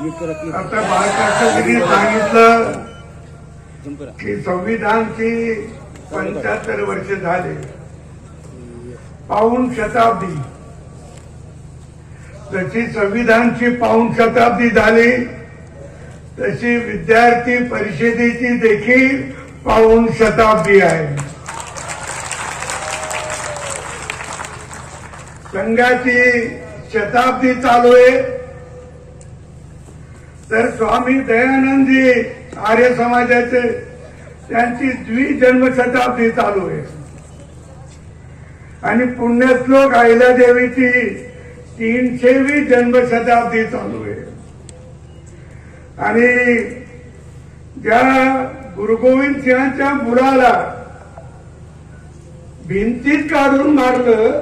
आता बाळकृष्णगिरी सांगितलं की संविधानची 75 वर्ष झाले, पाऊण शताब्दी. जशी संविधानची पाऊण शताब्दी झाली तशी विद्यार्थी परिषदेची देखील पाऊण शताब्दी आहे. संघाची शताब्दी चालू आहे, तर स्वामी दयानंदजी आर्य समाजाचे त्यांची द्विजन्म शताब्दी चालू आहे. आणि पुण्यश्लोक अहिल्यादेवीची 300वी जन्म शताब्दी चालू आहे. आणि ज्या गुरु गोविंद सिंहांच्या मुलाला भिंतीत काढून मारलं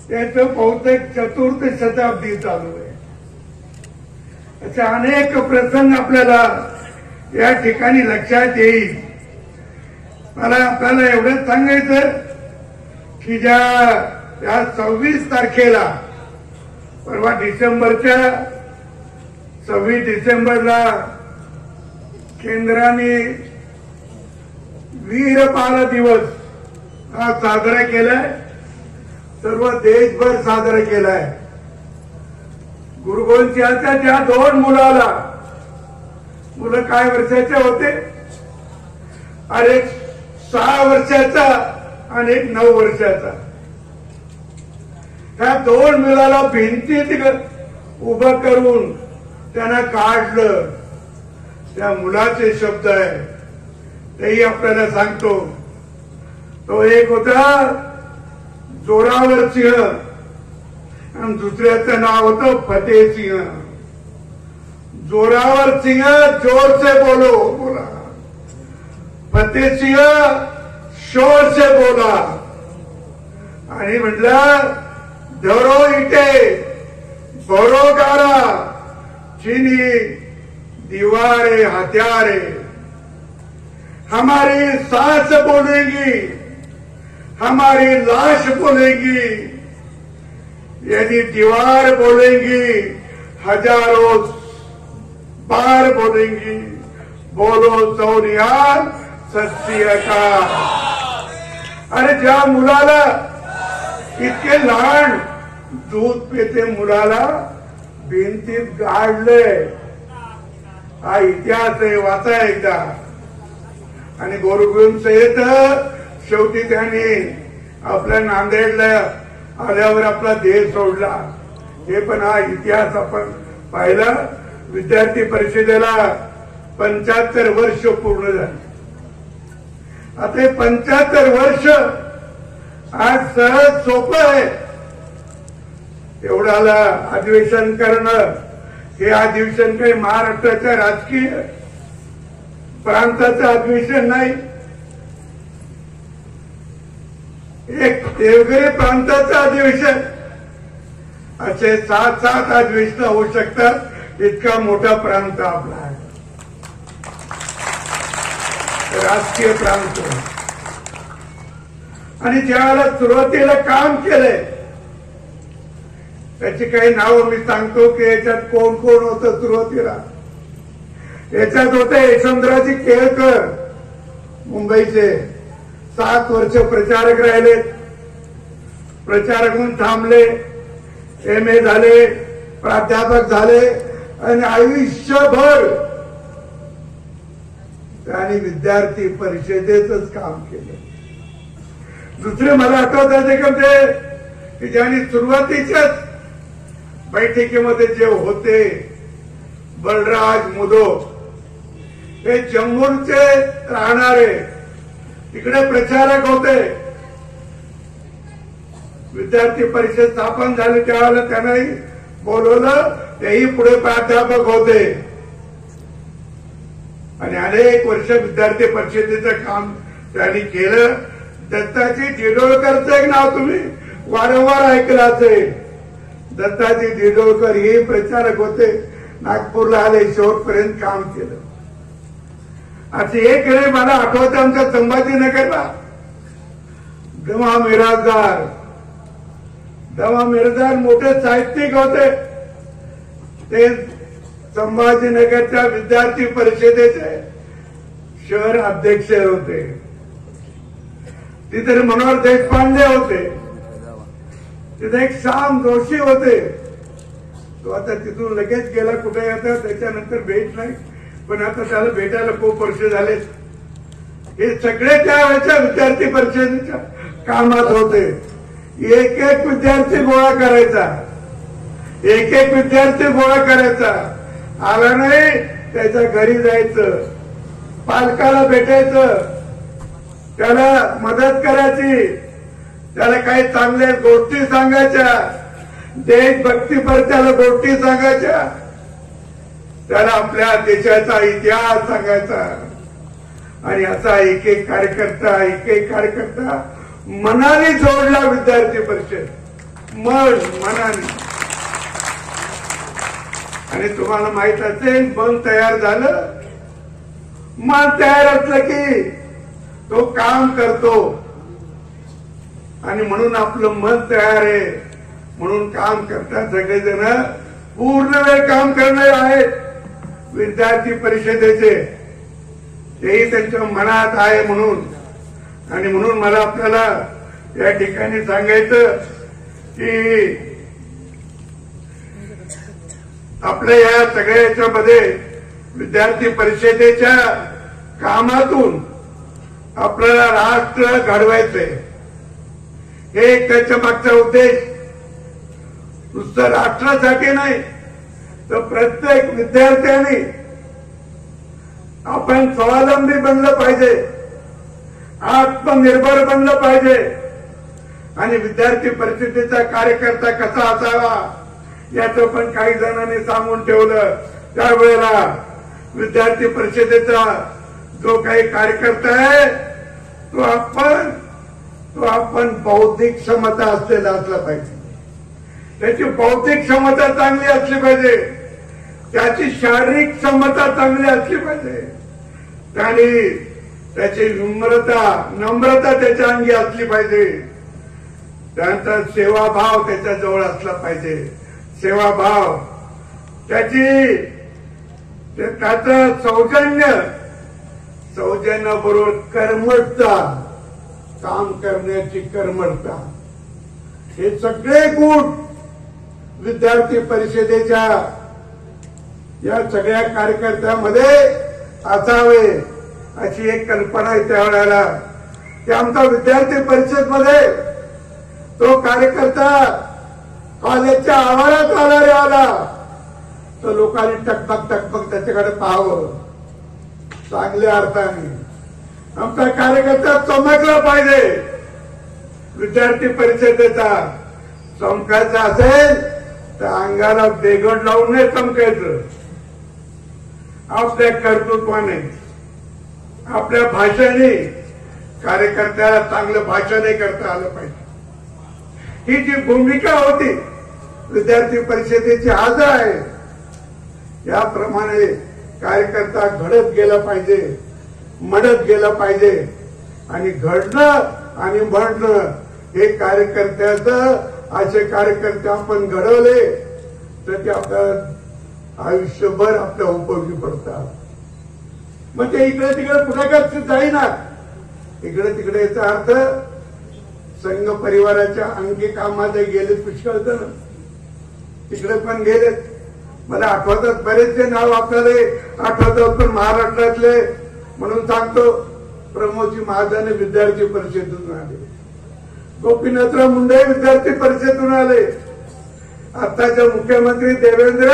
त्याचं बहुतेक 4थी शताब्दी चालू आहे. असे अनेक प्रसंग आपल्याला या ठिकाणी लक्षात येईल. मला आपल्याला एवढंच सांगायचं की ज्या 26 तारखेला परवा डिसेंबरच्या 26 डिसेंबरला केंद्राने वीरपाल दिवस हा साजरा केलाय, सर्व देशभर साजरा केलाय. गुरु गोविंद सिंहांच्या ज्या 2 मुलाला, मुलं काय वर्षाचे होते, एक 6 वर्षाचा आणि एक 9 वर्षाचा, त्या 2 मुलाला भिंतीत उभं करून त्यांना काढलं. त्या मुलाचे शब्द आहे तेही आपल्याला सांगतो. तो एक होता जोरावर सिंह आणि दुसऱ्याचं नाव होतं फतेह सिंह. जोरावर सिंह जोर से बोलो बोला, फतेह सिंह शोर से बोला आणि म्हटलं धरो इटे भरो गारा चीनी दीवारे हथियारे, हमारी सांस बोलेगी हमारी लाश बोलेगी, यदि दीवार बोलेंगी हजारों बार बोलेंगी, बोलो सोनियार सत श्री अकाल. अरे ज्या मुलाला इतके लहान दूध पिते मुलाला भिंतीत गाडले, हा इतिहास आहे, वाचा एकदा. आणि गुरु गोविंद सिंह शेवटी त्यांनी आपल्या नांदेडला आल्यावर आपला देश सोडला. हे पण हा इतिहास आपण पाहिला. विद्यार्थी परिषदेला 75 वर्ष पूर्ण झाली. आता हे 75 वर्ष आज सहज सोपं आहे. एवढ्याला अधिवेशन करणं, हे अधिवेशन काही महाराष्ट्राच्या राजकीय प्रांताचं अधिवेशन नाही, एक देवगिरी प्रांताचं अधिवेशन. असे 7 अधिवेशन होऊ शकतात, इतका मोठा प्रांत आपला आहे, राजकीय प्रांत. आणि ज्यावेळेला सुरुवातीला काम केलंय त्याची काही नावं मी सांगतो की याच्यात कोण कोण होतं. सुरुवातीला याच्यात होते यशवंतरावजी केळकर, मुंबईचे 7 वर्ष प्रचारक राहिले, प्रचारक म्हणून थांबले, MA झाले, प्राध्यापक झाले आणि आयुष्यभर त्यांनी विद्यार्थी परिषदेचंच काम केलं. दुसरे मला आठवत आहे की ज्यांनी सुरुवातीच्याच बैठकीमध्ये जे होते, बलराज मुदो, हे जम्मूचे राहणारे तिकडे प्रचारक होते. विद्यार्थी परिषद स्थापन झाली त्यावेळेला त्यांनाही बोलवलं, तेही पुढे प्राध्यापक होते आणि अनेक वर्ष विद्यार्थी परिषदेचं काम त्यांनी केलं. दत्ताजी दिडोळकरचं एक नाव तुम्ही वारंवार ऐकलं असेल. दत्ताजी दिडोळकर हे प्रचारक होते, नागपूरला आले, शेवटपर्यंत काम केलं. असे एक मला आठवत आमच्या संभाजीनगरला दमा मिराजदार मोठे साहित्यिक होते. ते संभाजीनगरच्या विद्यार्थी परिषदेचे शहर अध्यक्ष होते, तिथे मनोहर देशपांडे होते, तिथे एक श्याम जोशी होते. तो आता तिथून लगेच गेला कुठे, आता त्याच्यानंतर भेट नाही, पण आता त्याला भेटायला खूप वर्ष झाले. हे सगळे त्यावेळेच्या विद्यार्थी परिषदेच्या कामात होते. एक एक विद्यार्थी गोळा करायचा, एक एक विद्यार्थी गोळा करायचा. आला नाही त्याच्या घरी जायचं, पालकाला भेटायचं, त्याला मदत करायची, त्याला काही चांगल्या गोष्टी सांगायच्या, देशभक्तीपर त्याला गोष्टी सांगायच्या, त्याला आपल्या देशाचा इतिहास सांगायचा. आणि असा एक एक कार्यकर्ता मनाने जोडला विद्यार्थी परिषद, मनाने. आणि तुम्हाला माहित असेल, मन तयार झालं, मन तयार असलं की तो काम करतो. आणि म्हणून आपलं मन तयार आहे म्हणून काम करतात सगळेजण. पूर्ण वेळ काम करणारे आहेत विद्यार्थी परिषदेचे, तेही त्यांच्या मनात आहे म्हणून. आणि म्हणून मला आपल्याला या ठिकाणी सांगायचं की आपल्या या सगळ्या याच्यामध्ये विद्यार्थी परिषदेच्या कामातून आपल्याला राष्ट्र घडवायचंय. हे त्याच्या मागचा उद्देश नुसतं राष्ट्रासाठी नाही, तर प्रत्येक विद्यार्थ्यांनी आपण स्वावलंबी बनलं पाहिजे, आत्मनिर्भर बनलं पाहिजे. आणि विद्यार्थी परिषदेचा कार्यकर्ता कसा असावा याचं पण काही जणांनी सांगून ठेवलं. त्यावेळेला विद्यार्थी परिषदेचा जो काही कार्यकर्ता आहे तो आपण बौद्धिक क्षमता असलेला असला पाहिजे, त्याची बौद्धिक क्षमता चांगली असली पाहिजे, त्याची शारीरिक क्षमता चांगली असली पाहिजे, आणि त्याची नम्रता त्याच्या अंगी असली पाहिजे, त्यांचा सेवाभाव त्याच्या जवळ असला पाहिजे. सेवाभाव त्याचं सौजन्य बरोबर कर्मठता, काम करण्याची कर्मठता, हे सगळे गुण विद्यार्थी परिषदेच्या या सगळ्या कार्यकर्त्यामध्ये असावे अशी एक कल्पना आहे. त्यावेळेला की आमचा विद्यार्थी परिषद मध्ये तो कार्यकर्ता कॉलेजच्या आवारात आला तर लोकांनी टकपक त्याच्याकडे पाहावं चांगल्या अर्थाने. आमचा कार्यकर्ता चमकला पाहिजे. विद्यार्थी परिषदेचा चमकायचा असेल तर अंगाला बेगड लावून नाही चमकायचं, आपल्या कर्तृत्वाने, आपल्या भाषेने कार्यकर्त्याला चांगलं भाषणही करता आलं पाहिजे. ही जी भूमिका होती विद्यार्थी परिषदेची आज आहे, याप्रमाणे कार्यकर्ता घडत गेला पाहिजे, म्हणत गेला पाहिजे. आणि घडणं आणि म्हणणं हे कार्यकर्त्याचं, असे कार्यकर्ते आपण घडवले तर ते आपल्या आयुष्यभर आपल्या उपयोगी पडतात. मग ते इकडे तिकडे पुढे जाईना, इकडे तिकडे याचा अर्थ संघ परिवाराच्या अंगी कामात गेले पुष्कळ जण, तिकडे पण गेलेत. मला आठवतात बरेचसे नाव आपल्याला आठवतात, पण महाराष्ट्रातले म्हणून सांगतो, प्रमोदजी महाजन विद्यार्थी परिषदेतून आले, गोपीनाथराव मुंडे विद्यार्थी परिषदेतून आले, आताचे मुख्यमंत्री देवेंद्र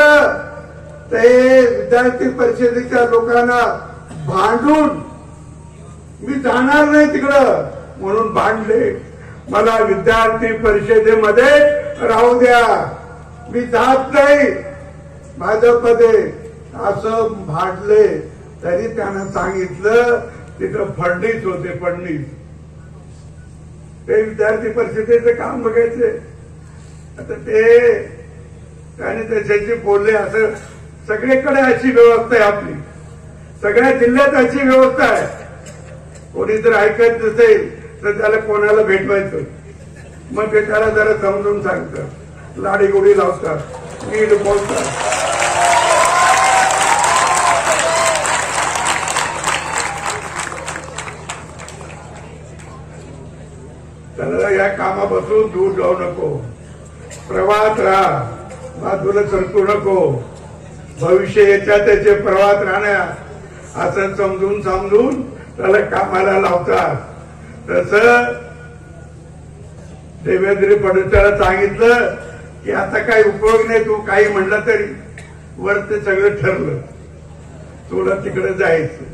ते विद्यार्थी परिषदेच्या लोकांना भांडून मी जाणार नाही तिकडं म्हणून भांडले. मला विद्यार्थी परिषदेमध्ये राहू द्या, मी जात नाही भाजपमध्ये असं भांडले. तरी त्यानं सांगितलं तिथं फडणीस होते, फडणीस ते विद्यार्थी परिषदेचं काम बघायचे. आता ते त्याने त्याच्याशी बोलले. असं सगळीकडे अशी व्यवस्था आहे आपली, सगळ्या जिल्ह्यात अशी व्यवस्था आहे. कोणी जर ऐकत नसेल तर त्याला कोणाला भेटवायचं, मग ते त्याला जरा समजून सांगतात, लाडीगोडी लावतात, नीट बोलतात. पासून दूर जाऊ नको, प्रवाहात राहा, बाजूला सरकू नको. भविष्य याच्या त्याचे प्रवाहात राहण्यात असं समजून त्याला कामाला लावतात. तसं देवेंद्र फडणवीसाला सांगितलं की आता काही उपयोग नाही, तू काही म्हणलं तरी वर ते सगळं ठरलं, तुला तिकडे जायचं.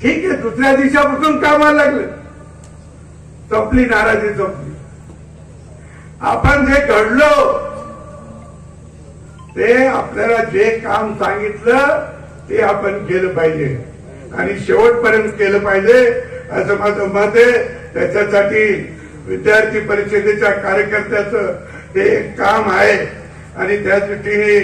ठीक आहे, दुसऱ्या दिवसापासून कामाला लागलं, संपली नाराजी, संपली. आपण जे घडलो ते आपल्याला जे काम सांगितलं ते आपण केलं पाहिजे आणि शेवटपर्यंत केलं पाहिजे असं माझं मत आहे. त्याच्यासाठी विद्यार्थी परिषदेच्या कार्यकर्त्याचं हे एक काम आहे आणि त्या दृष्टीने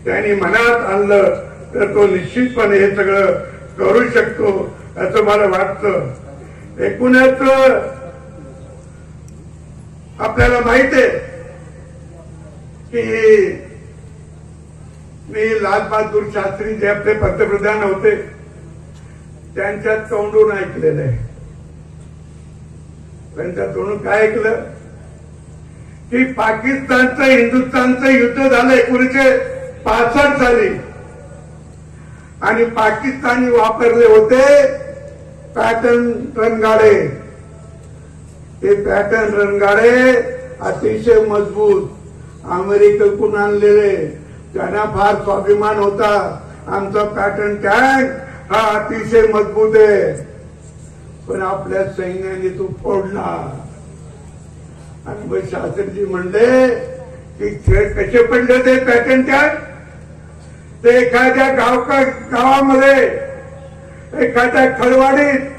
त्यांनी मनात आणलं तर तो निश्चितपणे हे सगळं करू शकतो असं मला वाटतं. एकूणच आपल्याला माहित आहे की मी लालबहादूर शास्त्री जे आपले पंतप्रधान होते त्यांच्या तोंडून ऐकलेलं आहे. त्यांच्या तोंडून काय ऐकलं की पाकिस्तानचं हिंदुस्थानचं युद्ध झालं 1965 साली आणि पाकिस्तानी वापरले होते पॅटर्न रणगाडे. ते पॅटर्न रणगाडे अतिशय मजबूत अमेरिकेकडून आणलेले, त्यांना फार स्वाभिमान होता आमचा पॅटर्न टँक हा अतिशय मजबूत आहे, पण आपल्या सैन्याने तो फोडला. आणि मग शास्त्रीजी म्हणले की खेळ कसे पडले ते पॅटर्न टँक. ते एखाद्या गावामध्ये एखाद्या खळवाडीत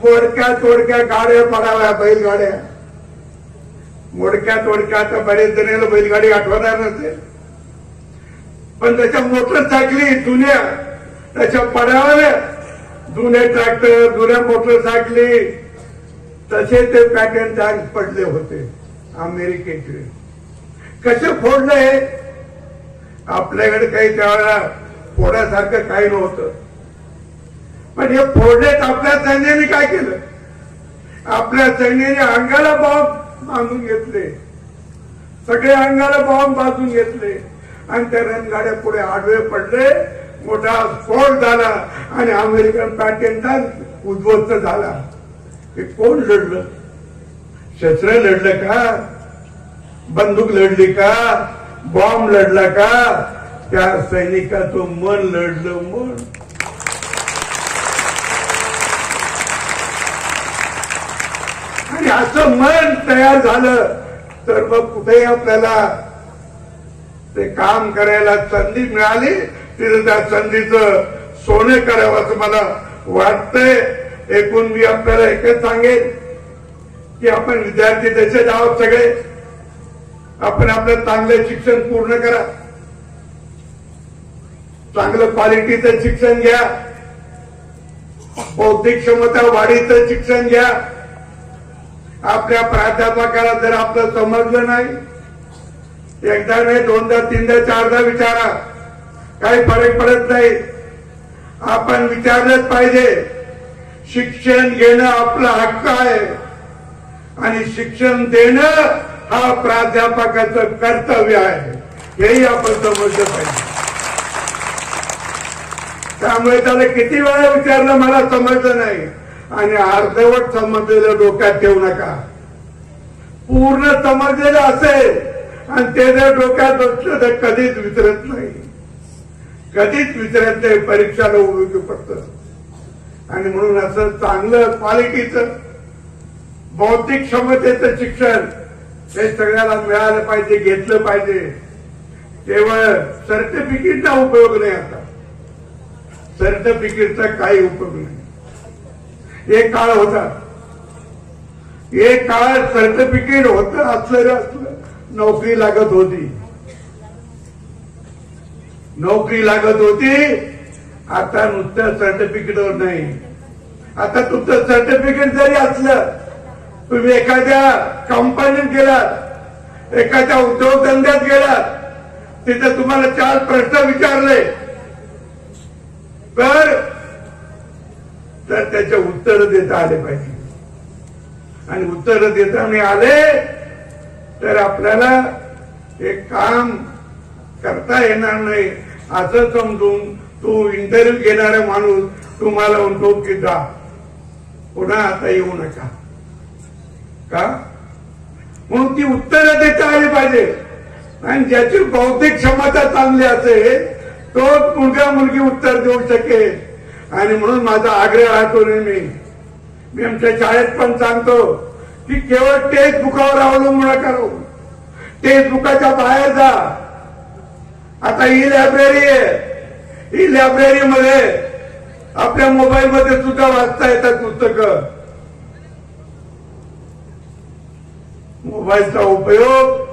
मोडक्या तोडक्या गाड्या पडाव्या, बैलगाड्या मोडक्या तोडक्या. आता बरेच जणांना बैलगाडी आठवणार नसेल, पण त्याच्या मोटरसायकली जुन्या त्याच्या पडाव्या, जुने ट्रॅक्टर, जुन्या मोटरसायकली, तसे ते पॅटर्न टँक पडले होते अमेरिकेचे. कसे फोडले? आपल्याकडे काही त्यावेळेला फोडासारखं काही नव्हतं, पण हे फोडलेत. आपल्या सैन्याने काय केलं? आपल्या सैन्याने अंगाला बॉम्ब बांधून घेतले, सगळे अंगाला बॉम्ब बांधून घेतले आणि त्या रणगाड्या पुढे आडवे पडले, मोठा स्फोट झाला आणि अमेरिकन पॅटर्न टँक उद्ध्वस्त झाला. हे कोण लढलं? शस्त्र लढलं का? बंदूक लढली का? बॉम्ब लढला का? त्या सैनिकाचं मन लढलं, मन. आणि असं मन तयार झालं तर मग कुठेही आपल्याला ते काम करायला संधी मिळाली, तिथं त्या संधीचं सोनं करावं असं मला वाटतंय. एकूण मी आपल्याला एकच सांगेन की आपण विद्यार्थी तसेच आहोत सगळे. आपण आपलं चांगलं शिक्षण पूर्ण करा, चांगलं क्वालिटीचं शिक्षण घ्या, बौद्धिक क्षमता वाढीचं शिक्षण घ्या. आपल्या प्राध्यापकाला जर आपलं समजलं नाही, एकदा नाही, दोनदा, तीनदा, चारदा विचारा, काही फरक पडत नाही. आपण विचारलंच पाहिजे. शिक्षण घेणं आपला हक्क आहे आणि शिक्षण देणं हा प्राध्यापकाचं कर्तव्य आहे, हेही आपण समजलं पाहिजे. त्यामुळे त्याला किती वेळा विचारलं मला समजलं नाही, आणि अर्धवट समजलेलं डोक्यात ठेवू नका. पूर्ण समजलेलं असेल आणि ते जर डोक्यात बसलं तर कधीच विसरत नाही, कधीच विसरत नाही, परीक्षाला उपयोगी पडतं. आणि म्हणून असं चांगलं क्वालिटीचं बौद्धिक क्षमतेचं शिक्षण हे सगळ्याला मिळालं पाहिजे, घेतलं पाहिजे. केवळ सर्टिफिकेटचा उपयोग नाही, आता सर्टिफिकेटचा काही उपयोग नाही. एक काळ होता, एक काळ सर्टिफिकेट होतं असलं नोकरी लागत होती, नोकरी लागत होती. आता नुसतं सर्टिफिकेटवर नाही. आता तुमचं सर्टिफिकेट जरी असलं, तुम्ही एखाद्या कंपनीत गेलात, एखाद्या उद्योगधंद्यात गेलात, तिथे तुम्हाला 4 प्रश्न विचारले तर त्याचे उत्तर देता आले पाहिजे. आणि उत्तर देताना आले तर आपल्याला एक काम करता येणार नाही असं समजून तो इंटरव्ह्यू घेणारा माणूस तुम्हाला म्हणतो की जा पुन्हा आता येऊ नका का म्हणून ती उत्तरं देता आली पाहिजे आणि ज्याची बौद्धिक क्षमता चांगली असेल तोच मुलगा मुलगी उत्तर देऊ शकेल आणि म्हणून माझा आग्रह राहतो मी आमच्या शाळेत पण सांगतो की केवळ टेक्स्ट बुकावर अवलंबून नका राहू टेक्स्ट बुकाच्या बाहेर जा आता ही लायब्ररी आहे ही लायब्ररीमध्ये आपल्या मोबाईल मध्ये सुद्धा वाचता येतात पुस्तकं मोबाईलचा उपयोग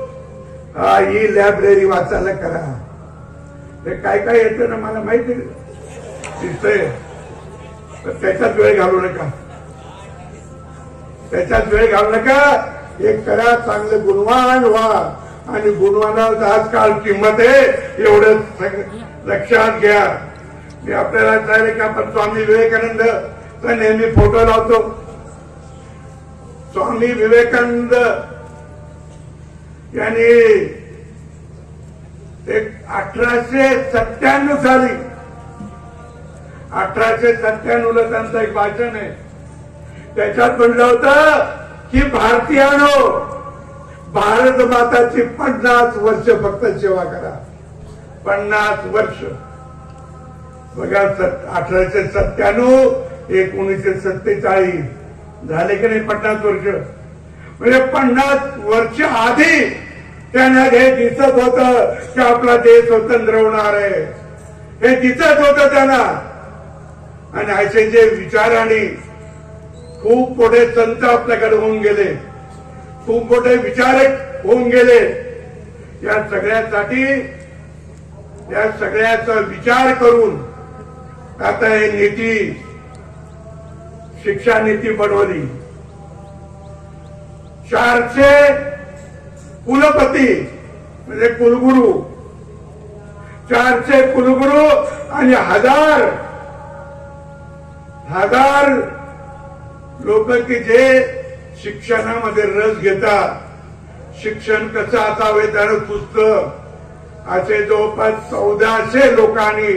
हा ही लायब्ररी वाचायला करा ते काय काय येतं ना मला माहिती दिसतंय तर त्याच्यात वेळ घालू नका त्याच्यात वेळ घालू नका एक करा चांगले गुणवान व्हा आणि गुणवानाला आजकाल किंमत आहे एवढं लक्षात घ्या मी आपल्याला सांगितलं की आपण स्वामी विवेकानंदचा नेहमी फोटो लावतो स्वामी विवेकानंद यांनी 1897 साली 1897 ला त्यांचं एक भाषण आहे त्याच्यात म्हणलं होतं की भारतीयानो भारत माताची 50 वर्ष फक्त सेवा करा 50 वर्ष बघा 1897 1947 झाले की नाही 50 वर्ष म्हणजे 50 वर्ष आधी त्यांना हे दिसत होतं की आपला देश स्वतंत्र होणार आहे हे दिसत होतं त्यांना आणि असे जे विचाराने खूप मोठे संत आपल्याकडे होऊन गेले खूप मोठे विचारक होऊन गेले या सगळ्याचा विचार करून आता हे नीती शिक्षा नीती बनवली 400 कुलपती म्हणजे कुलगुरू 400 कुलगुरू आणि हजार लोक की जे शिक्षणामध्ये रस घेतात शिक्षण कसं असावे त्यानं सुचतं असे जवळपास 1400 लोकांनी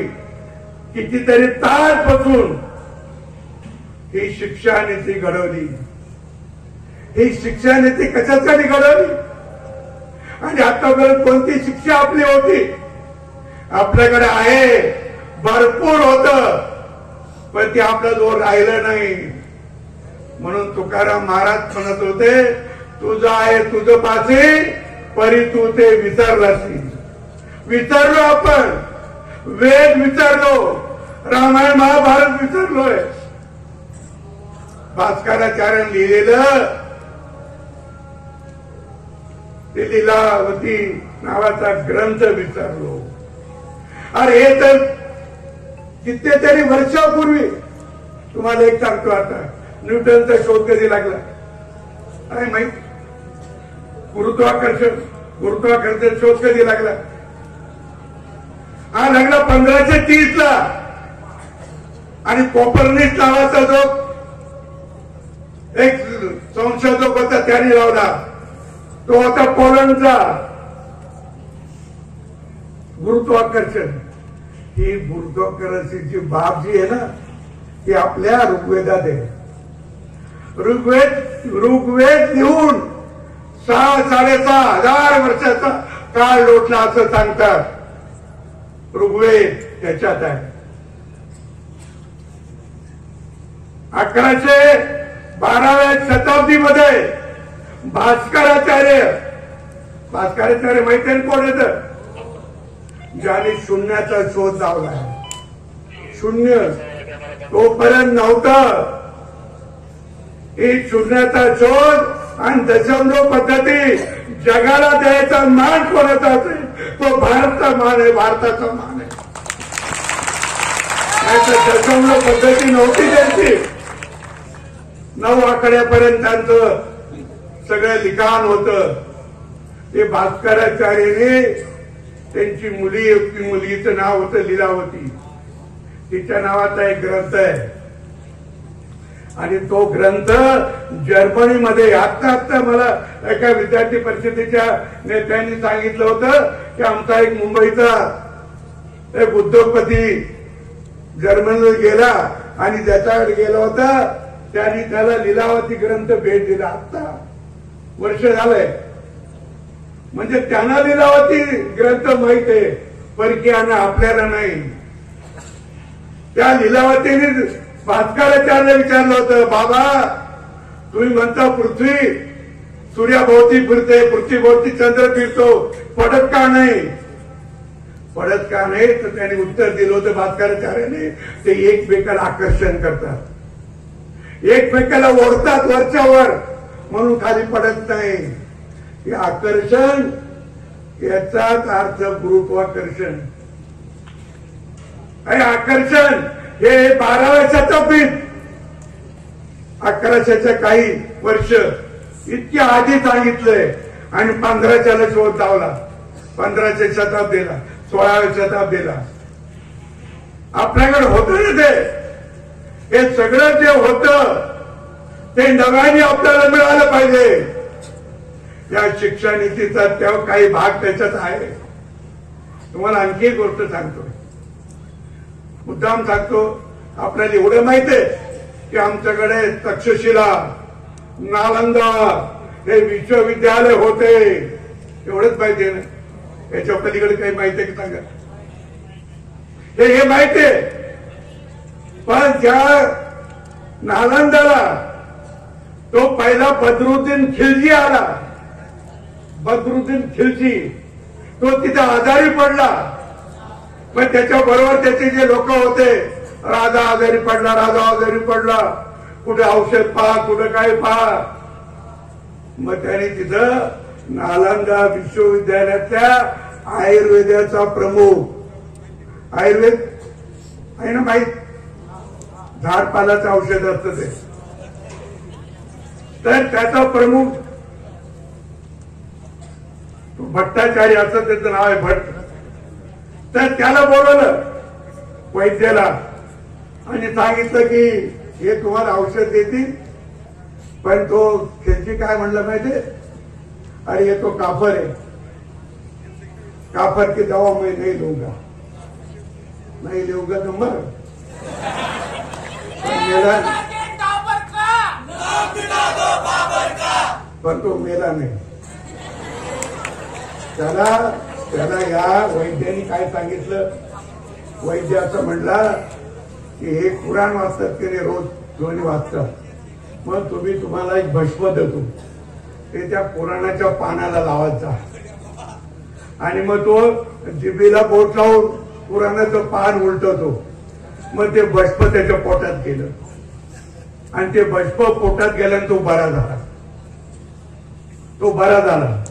कितीतरी तास बसून ही शिक्षा नीती घडवली ही शिक्षा नीती कशासाठी घडवली आणि आतापर्यंत कोणती शिक्षा आपली होती आपल्याकडे आहे भरपूर होत पण ते आपल्याजवळ राहिलं नाही म्हणून तुकाराम महाराज म्हणत होते तुझं आहे तुझं पासे परी तू ते विसरलो आपण वेद विसरलो रामायण महाभारत विसरलोय भास्कराचार्याने लिहिलेलं ते लीलावती नावाचा ग्रंथ विसरलो अरे हे तर कितीतरी वर्षापूर्वी तुम्हाला एक सांगतो आता न्यूटनचा शोध कधी लागला काय माहित गुरुत्वाकर्षण शोध कधी लागला हा लागला 1530 ला आणि कोपर्निकस नावाचा जो एक संशोधक होता त्याने लावला तो होता पोलंडचा गुरुत्वाकर्षण ही गुरुत्वाकर्षणाची बाब जी आहे ना ती आपल्या ऋग्वेदात आहे ऋग्वेद लिहून 6,500 वर्षाचा काळ लोटला असं सांगतात ऋग्वेद त्याच्यात आहे 1112व्या शताब्दीमध्ये भास्कराचार्य माहिती आहे कोण येतं ज्याने शून्याचा शोध लावला शून्य तोपर्यंत नव्हतं ही शून्याचा शोध आणि दशमलव पद्धती जगाला द्यायचा मान कोणाचा असेल तो भारताचा मान आहे भारताचा मान आहे दशमलव पद्धती नव्हती त्यांची 9 आकड्यापर्यंत त्यांचं सगळं लिखाण होतं ते भास्कराचार्याने त्यांची मुलगीचं नाव होतं लीलावती तिच्या नावाचा एक ग्रंथ आहे आणि तो ग्रंथ जर्मनीमध्ये आता मला एका विद्यार्थी परिषदेच्या नेत्यांनी सांगितलं होतं की आमचा एक मुंबईचा एक उद्योगपती जर्मनीला गेला आणि ज्याच्याकडे गेला होता त्यांनी त्याला लिलावती ग्रंथ भेट दिला. आता वर्ष झालंय. म्हणजे त्यांना लिलावती ग्रंथ माहित आहे, परकीयांना आपल्याला नाही. त्या लिलावतीने भास्कराचार्य विचारलं होतं, बाबा तुम्ही म्हणता पृथ्वी सूर्याभोवती फिरते, पृथ्वीभोवती चंद्र फिरतो, पडत का नाही? पडत का नाही? तर त्यांनी उत्तर दिलं होतं भास्कराचार्याने, ते एकमेकाला आकर्षण करतात, एकमेकाला ओढतात वरच्यावर, म्हणून खाली पडत नाही. हे आकर्षण, याचाच अर्थ गुरुत्वाकर्षण. हे आकर्षण हे 12व्या शताब्दीत 1100च्या काही वर्ष इतक्या आधी सांगितलंय आणि 1500ला शोध लावला. 1500 शताब्दीला 16व्या शताब्दीला आपल्याकडे होतं ना ते. हे सगळं जे होतं ते नव्याने आपल्याला मिळालं पाहिजे. या शिक्षा नीतीचा तेव्हा काही भाग त्याच्यात आहे. तुम्हाला आणखी एक गोष्ट सांगतो, मुद्दाम सांगतो. आपल्याला एवढं माहित आहे की आमच्याकडे तक्षशिला, नालंदा हे विश्वविद्यालय होते, एवढंच माहिती आहे ना? याच्या पलीकडे काही माहिती आहे की सांगा? हे माहिती आहे. पण ज्या नालंदाला तो पहिला बदरुद्दीन खिलजी आला, बदरुद्दीन खिलजी, तो तिथे आजारी पडला. पण त्याच्याबरोबर त्याचे जे लोक होते, राजा आजारी पडला, कुठे औषध पहा, कुठे काय पहा. मग त्याने तिथं नालंदा विश्वविद्यालयातल्या आयुर्वेदाचा प्रमुख, आयुर्वेद आहे ना माहीत, झाडपालाचं औषध असतं ते, तर त्याचा प्रमुख भट्टाचार्य असं त्याचं नाव आहे, भट्ट. तर त्याला बोलवलं वैद्याला आणि सांगितलं की हे तुम्हाला औषध देतील. पण तो खिलजी काय म्हणलं माहितीये? अरे ये तो काफर है, काफर की दवा मैं नहीं लूंगा तो मर. पण तो मेला नाही. त्याला या वैद्याने काय सांगितलं? वैद्य असं म्हणला की हे कुराण वाचतात की नाही, रोज दोन्ही वाचतात. मग तुम्हाला एक भस्म देतो, ते त्या कुराणाच्या पानाला लावायचा आणि मग तो जिभेला बोट लावून कुराणाचं पान उलटवतो. मग ते भस्म त्याच्या पोटात गेलं आणि ते भस्म पोटात गेल्यानं तो बरा झाला.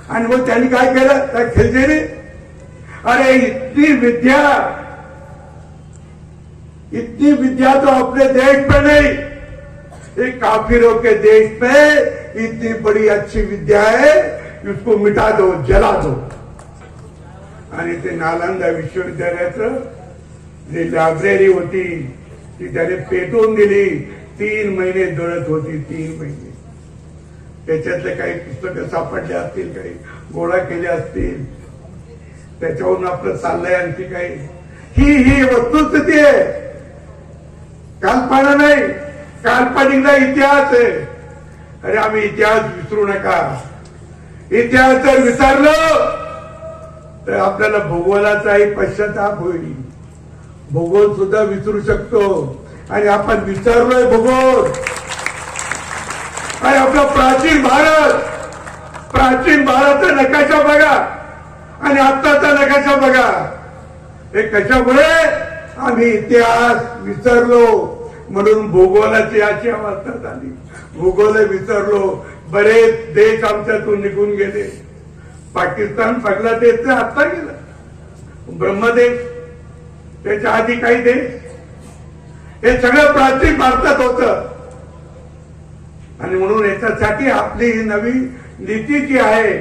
आणि मग त्यांनी काय केलं त्या खिलजीने? अरे इतनी विद्या तो अपने देश पे नहीं, ये काफिरों के देश पे इतनी बड़ी अच्छी विद्या है, उसको मिटा दो, जला दो. आणि ते नालंदा विश्वविद्यालयाचं जी लायब्ररी होती ती त्याने पेटवून दिली. 3 महिने जळत होती, 3 महिने. त्याच्यातले काही पुस्तकं सापडले असतील, काही गोळा केले असतील, त्याच्यावरून आपलं चाललंय आणखी काही. ही वस्तुस्थिती आहे, काल्पना नाही. काल्पनिकला इतिहास आहे. अरे आम्ही इतिहास विसरू नका. इतिहास जर विसरलो तर आपल्याला भूगोलाचाही पश्चाताप होईल. भूगोल सुद्धा विसरू शकतो आणि आपण विसरलोय भूगोल. आणि आपला प्राचीन भारतचा नकाशा बघा आणि आत्ताचा नकाशा बघा. हे कशामुळे? आम्ही इतिहास विसरलो, म्हणून भूगोलाची अशी अवस्था झाली. भूगोल विसरलो. बरेच देश आमच्यातून निघून गेले. पाकिस्तान बांगलादेश आता गेलं, ब्रह्मदेश, त्याच्या आधी काही देश, हे सगळं प्राचीन भारतात होतं. आणि म्हणून याच्यासाठी आपली ही नवी नीती जी आहे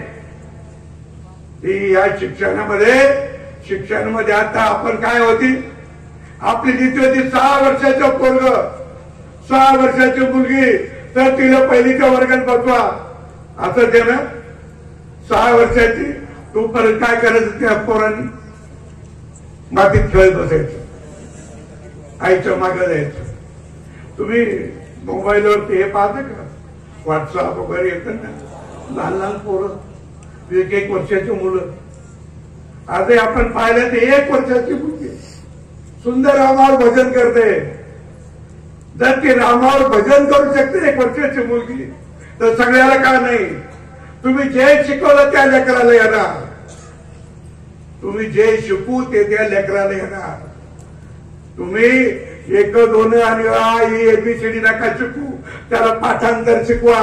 ती या शिक्षणामध्ये आता आपण काय होती? आपली नीती होती 6 वर्षाचं पोरग 6 वर्षाची मुलगी तर तिला पहिलीच्या वर्गात बसवा असं ते ना. 6 वर्षाची तू परत काय करायचं त्या पोरांनी मातीत खेळत बसायचं, आईच्या मागे जायचं. तुम्ही मोबाईलवरती हे पाहता का, व्हॉट्सअप वगैरे येतं ना, लहान लहान पोरं 1 वर्षाची मुलं. आजही आपण पाहिलं ते 1 वर्षाची मुलगी सुंदर रामावर भजन करते. जर ती रामावर भजन करू शकते 1 वर्षाची मुलगी तर सगळ्याला का नाही. तुम्ही जे शिकवलं त्या लेकराला येणार, तुम्ही जे शिकू ते त्या लेकराला येणार. तुम्ही 1, 2 आणि आ ई ABCD नका शिकू, त्याला पाठांतर शिकवा.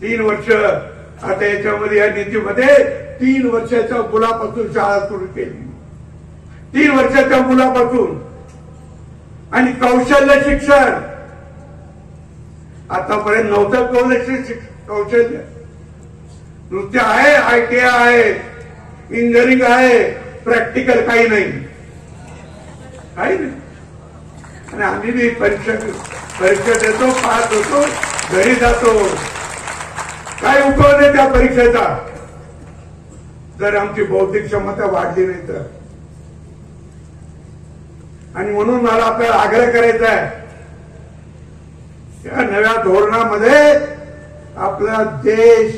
3 वर्ष आता याच्यामध्ये या नीतीमध्ये 3 वर्षाच्या मुलापासून शाळा सुरू केली. 3 वर्षाच्या मुलापासून. आणि कौशल्य शिक्षण आतापर्यंत नव्हतं. कौशल्य नुसते आहे, ITI आहे, इंजिनिअरिंग आहे, प्रॅक्टिकल काही नाही, काही नाही. आणि आम्ही बी परीक्षा देतो, पास होतो, घरी जातो. काय उपयोग आहे त्या परीक्षेचा जर आमची बौद्धिक क्षमता वाढली नाही तर. आणि म्हणून मला आपल्याला आग्रह करायचा आहे, या नव्या धोरणामध्ये आपला देश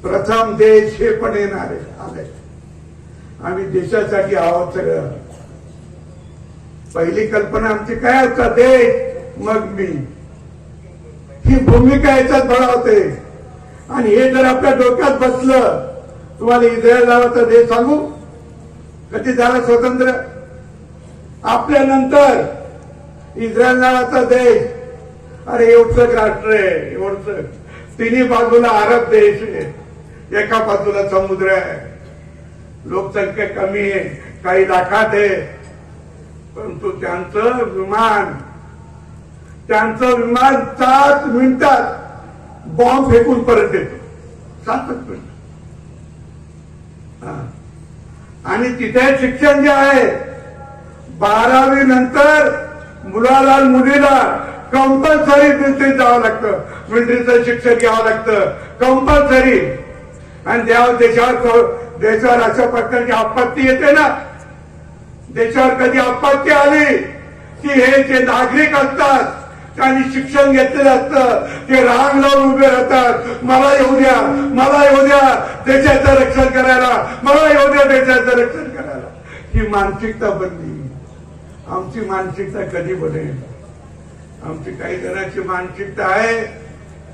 प्रथम देश हे पण येणार आहे. आम्ही देशासाठी आहोत सगळं. पहिली कल्पना आमची काय असता, देश मग मी, ही भूमिका याच्यात बळावते. आणि हे जर आपल्या डोक्यात बसलं, तुम्हाला इस्रायल नावाचा देश सांगू कधी झाला स्वतंत्र. आपल्या नंतर इस्रायल नावाचा देश, अरे एवढं राष्ट्र आहे, एवढं. तिन्ही बाजूला अरब देश आहे, एका बाजूला समुद्र आहे, लोकसंख्या कमी आहे, काही लाखात आहे. परंतु त्यांचं विमान 7 मिनिटात बॉम्ब फेकून परत येतो. 7 मिनिट. आणि तिथे शिक्षण जे आहे 12वी नंतर मुलाला मुलीला कंपल्सरी तिथे जावं लागतं, मिलिटरीचं शिक्षण घ्यावं लागतं कंपल्सरी. आणि देशावर अशा प्रकारची आपत्ती येते ना, देशावर कधी आपत्ती आली की हे जे नागरिक असतात त्यांनी शिक्षण घेतलेलं असतं, ते रांग लावून उभे राहतात, मला येऊ द्या, मला येऊ द्या देशाचं रक्षण करायला, मला येऊ द्या देशाचं रक्षण करायला. ही मानसिकता बनली. आमची मानसिकता कधी बनेल. आमची काही जणांची मानसिकता आहे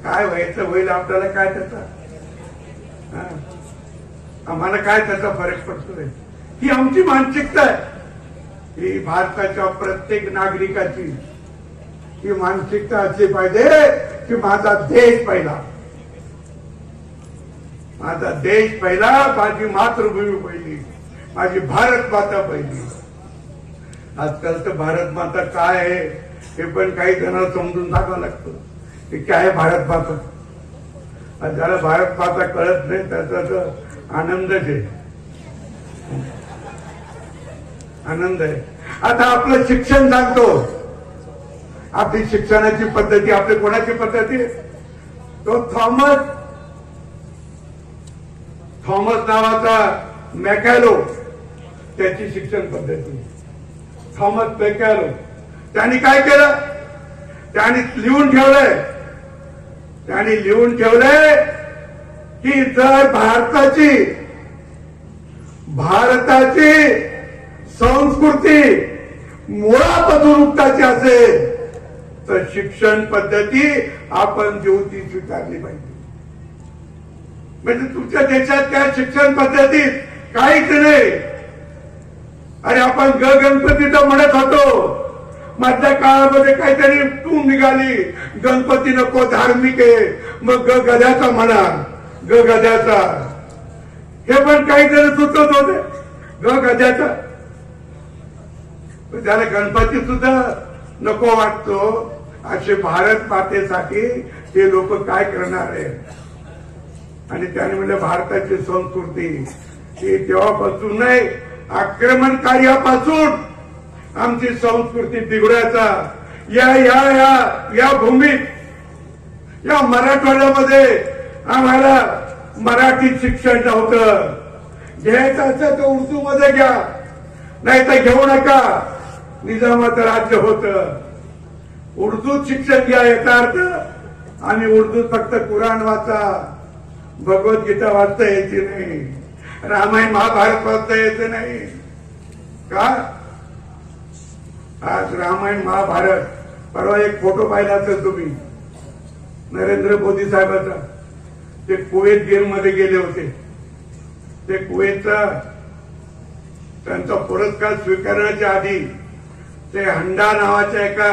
काय व्हायचं होईल आपल्याला काय त्याचा, आम्हाला काय त्याचा फरक पडतोय. ही आमची मानसिकता आहे. ही भारताच्या प्रत्येक नागरिकाची ही मानसिकता असली पाहिजे की माझा देश पहिला, माझा देश पहिला, माझी मातृभूमी पहिली, माझी भारत माता पहिली. आजकाल तर भारत माता काय आहे हे पण काही जणांना समजून सांगावं लागतं की काय आहे भारत माता. ज्याला भारत माता कळत नाही त्याचा तर आनंदच आहे, आनंद आहे. आता आपलं शिक्षण सांगतो, आपली शिक्षणाची पद्धती, आपली कोणाची पद्धती, तो थॉमस नावाचा मॅकॅलो, त्याची शिक्षण पद्धती. थॉमस मॅकॅलो त्यांनी काय केलं, त्यांनी लिहून ठेवलंय की जर भारताची संस्कृती मुळापासून उपटायची असेल तर शिक्षण पद्धती आपण जेवू ती स्वीकारली पाहिजे. म्हणजे तुमच्या देशात त्या शिक्षण पद्धतीत काहीच नाही. अरे आपण गणपतीचं म्हणत होतो, मधल्या काळामध्ये काहीतरी टूम निघाली, गणपती नको धार्मिक आहे, मग गद्याचा म्हणा, गद्याचा. हे पण काही जण सुचत होते गद्याचा. त्याला गणपती सुद्धा नको वाटतो. असे भारत मातेसाठी ते लोक काय करणार आहे. आणि त्याने म्हणजे भारताची संस्कृती ही तेव्हापासून नाही, आक्रमण कार्यापासून आमची संस्कृती बिघडायचा या या या या भूमीत या मराठवाड्यामध्ये आम्हाला मराठी शिक्षण नव्हतं. घ्यायचं असेल तर उर्दू मध्ये घ्या, नाही तर घेऊ नका. निजामाचं राज्य होतं. उर्दू शिक्षण घ्या याचा अर्थ आम्ही उर्दू फक्त कुराण वाचा, भगवद्गीता वाचता यायची नाही, रामायण महाभारत वाचता यायचं नाही का. आज रामायण महाभारत, परवा एक फोटो पाहिला असेल तुम्ही नरेंद्र मोदी साहेबाचा, ते कुवेत गेम मध्ये गेले होते. ते कुवेतचा त्यांचा पुरस्कार स्वीकारण्याच्या आधी ते हंडा नावाच्या एका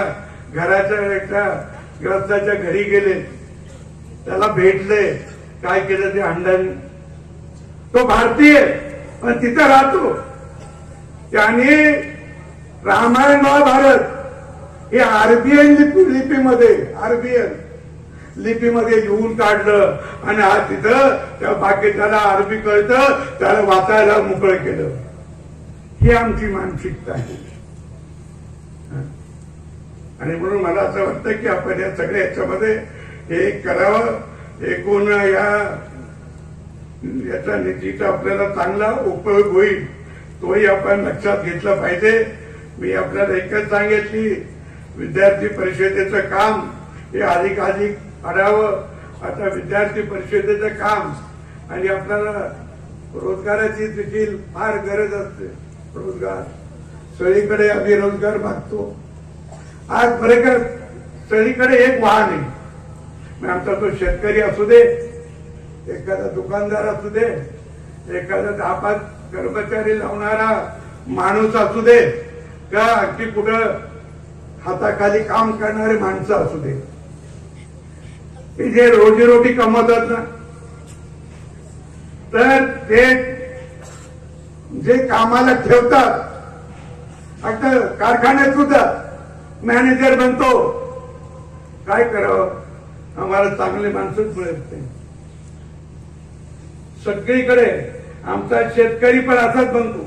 ग्रस्ताच्या घरी गेले, त्याला भेटले. काय केलं ते हंडाने, तो भारतीय पण तिथं राहतो. त्याने रामायण महाभारत हे आरबीएन लिपीमध्ये लिहून काढलं आणि आज तिथं त्या बाकीच्याला अरबी कळतं, त्याला वाचायला मोकळं केलं. ही आमची मानसिकता आहे. आणि म्हणून मला असं वाटतं की आपण या सगळ्या याच्यामध्ये हे करावं. एकूण याचा नीतीचा आपल्याला चांगला उपयोग होईल, तोही आपण लक्षात घेतला पाहिजे. मी आपल्याला एकच सांगेन की विद्यार्थी परिषदेचं काम हे अधिकाधिक वाढावं. आता विद्यार्थी परिषदेचं काम आणि आपल्याला रोजगाराची देखील फार गरज असते. रोजगार सगळीकडे आम्ही रोजगार मागतो. आज बरेच सगळीकडे एक वाहन आहे. मग आमचा तो शेतकरी असू दे, एखादा दुकानदार असू दे, एखादा 10-5 कर्मचारी लावणारा माणूस असू दे, का अगदी कुठं हाताखाली काम करणारे माणसं असू दे, हे जे रोजीरोटी कमवतात ना, तर ते जे कामाला ठेवतात, आता कारखान्यात सुद्धा मॅनेजर बनतो, काय करावं, आम्हाला चांगले माणसंच मिळत नाही. सगळीकडे आमचा शेतकरी पण असाच बनतो,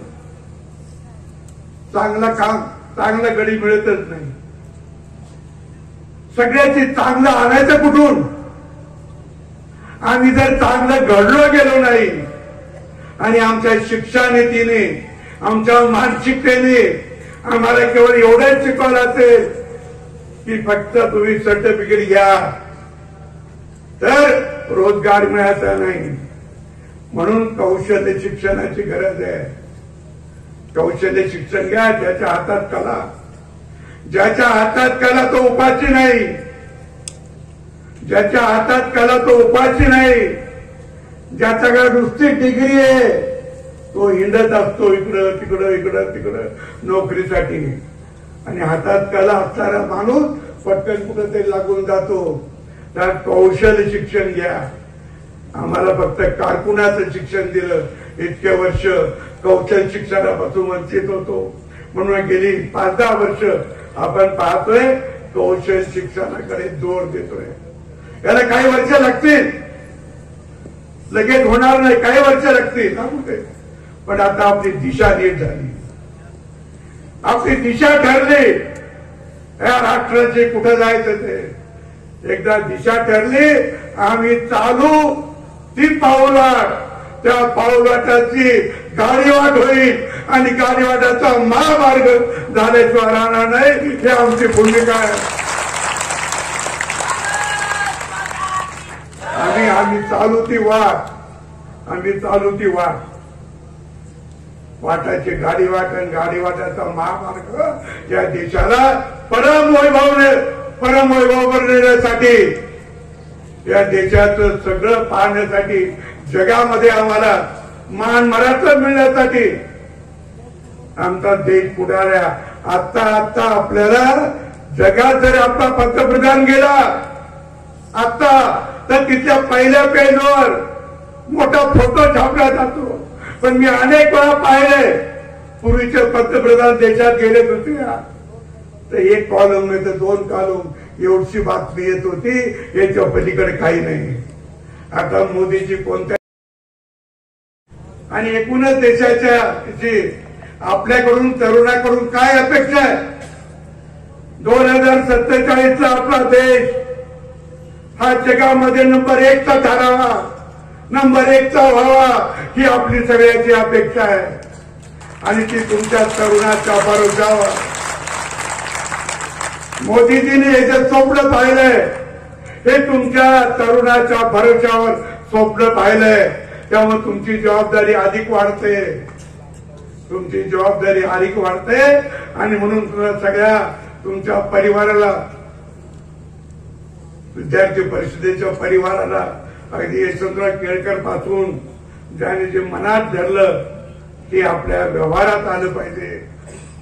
चांगला गडी मिळतच नाही. सगळ्याची चांगलं आणायचं कुठून. आम्ही जर चांगलं घडलो गेलो नाही आणि आमच्या शिक्षा नीतीने, आमच्या मानसिकतेने आम्हाला केवळ एवढंच शिकवलं असेल की फक्त तुम्ही सर्टिफिकेट घ्या, तर रोजगार मिळायचा नाही. म्हणून कौशल्य शिक्षणाची गरज आहे. कौशल्य शिक्षण घ्या. ज्याच्या हातात कला, ज्याच्या हातात कला तो उपाशी नाही. ज्याच्या हातात कला तो उपाशी नाही. ज्याच्याकडे नुसती डिग्री आहे तो हिंडत असतो इकडं तिकडं नोकरीसाठी. आणि हातात कला असणारा माणूस पटकन कुठं तरी लागून जातो. त्या कौशल्य शिक्षण घ्या. आम्हाला फक्त कारकुनाचं शिक्षण दिलं. इतके वर्ष कौशल्य शिक्षणापासून वंचित होतो. म्हणून गेली 5-10 वर्ष आपण पाहतोय कौशल्य शिक्षणाकडे जोर देतोय. याला काही वर्ष लागतील, लगेच होणार नाही, काही वर्ष लागतील, पण आता आपली दिशा नीट झाली. आपली दिशा ठरली. या राष्ट्राचे कुठं जायचं ते एकदा दिशा ठरली. आम्ही चालू ती पाऊलवाट, त्या पाऊलवाटाची गाडीवाट होईल आणि गाडीवाटाचा महामार्ग झाल्याशिवाय राहणार नाही. ही आमची भूमिका आहे. आम्ही चालू ती वाट, वाटाची गाडीवाट आणि गाडीवाटाचा महामार्ग या देशाला परमवैभव नेण्यासाठी, या देशाचं सगळं पाहण्यासाठी, जगामध्ये आम्हाला मान मराठा मिळण्यासाठी आमचा देश पुढाऱ्या. आता आपल्याला जगात जर आपला पंतप्रधान गेला आता, तर तिथल्या पहिल्या पेजवर मोठा फोटो छापला जातो. पण मी अनेक वेळा पाहिले पूर्वीचे पंतप्रधान देशात गेले होते तर एक कॉलम नाही तर 2 कॉलम एवढी बातमी येत होती. याच्या पलीकडे काही नाही. आता मोदीची कोणत्या आणि एकूणच देशाच्या आपल्याकडून तरुणाकडून काय अपेक्षा आहे? 2047ला आपला देश हा जगामध्ये नंबर 1 चा ठरावा, नंबर 1 चा व्हावा, ही आपली सगळ्याची अपेक्षा आहे आणि ती तुमच्या तरुणाच्या भरोशावर. मोदीजींनी हे जे स्वप्न पाहिलंय हे तुमच्या तरुणाच्या भरोशावर स्वप्न पाहिलंय. त्यामुळे तुमची जबाबदारी अधिक वाढते, तुमची जबाबदारी अधिक वाढते आणि म्हणून सगळ्या तुमच्या परिवाराला, विद्यार्थी परिषदेच्या परिवाराला, अगदी यशवंतराव केळकर पासून ज्याने जे मनात धरलं ते आपल्या व्यवहारात आलं पाहिजे.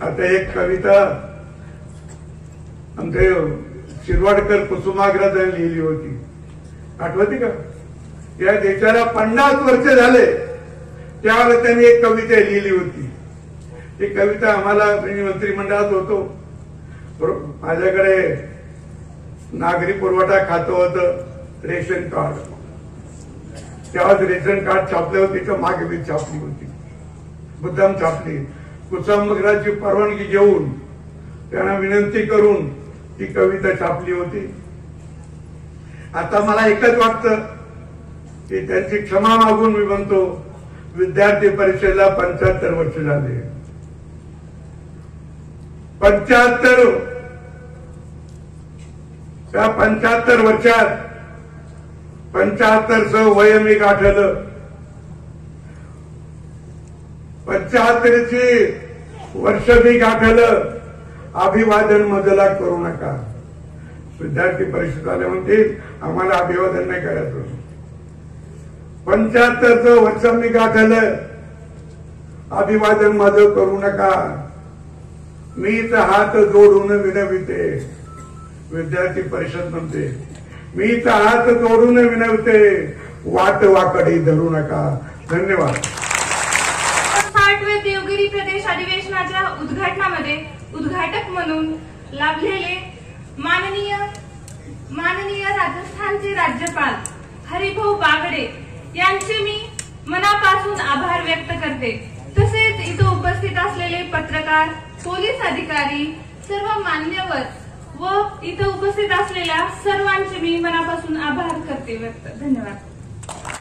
आता एक कविता आमचे शिरवाडकर कुसुमाग्रजांनी लिहिली होती, आठवते का? या देशाला 50 वर्ष झाले त्यावेळेला त्यांनी एक कविता लिहिली होती. ती कविता आम्हाला मंत्रिमंडळात होतो, माझ्याकडे नागरी पुरवठा खातं होतं, रेशन कार्ड. त्यावेळेस रेशन कार्ड छापले होते, त्याच्या मागे बी छापली होती, मुद्दाम छापली. कुसुमाग्रजांची परवानगी घेऊन त्यांना विनंती करून ती कविता छापली होती. आता मला एकच वाटतं की त्यांची क्षमा मागून मी म्हणतो, विद्यार्थी परिषदेला 75 वर्ष झाले. 75 त्या 75 वर्षात 75चं वय मी गाठलं. 75ची वर्ष मी गाठलं. अभिवादन मजला करू नका. विद्यार्थी परिषद आले म्हणतील आम्हाला अभिवादन नाही करायचं. 75चं वर्ष मी गाठलं, अभिवादन माझं करू नका. मीच हात जोडून विनविते. विद्यार्थी परिषद म्हणते मीच हात जोडून विनवते, वाट वाकडी धरू नका. धन्यवाद. 60व्या देवगिरी प्रदेश अधिवेशनाच्या उद्घाटनामध्ये उद्घाटक म्हणून लाभलेले माननीय राजस्थानचे राज्यपाल हरिभाऊ बागडे यांचे मी मनापासून आभार व्यक्त करते. तसेच इथं उपस्थित असलेले पत्रकार, पोलीस अधिकारी, सर्व मान्यवर व इथं उपस्थित असलेल्या सर्वांचे मी मनापासून आभार करते व्यक्त. धन्यवाद.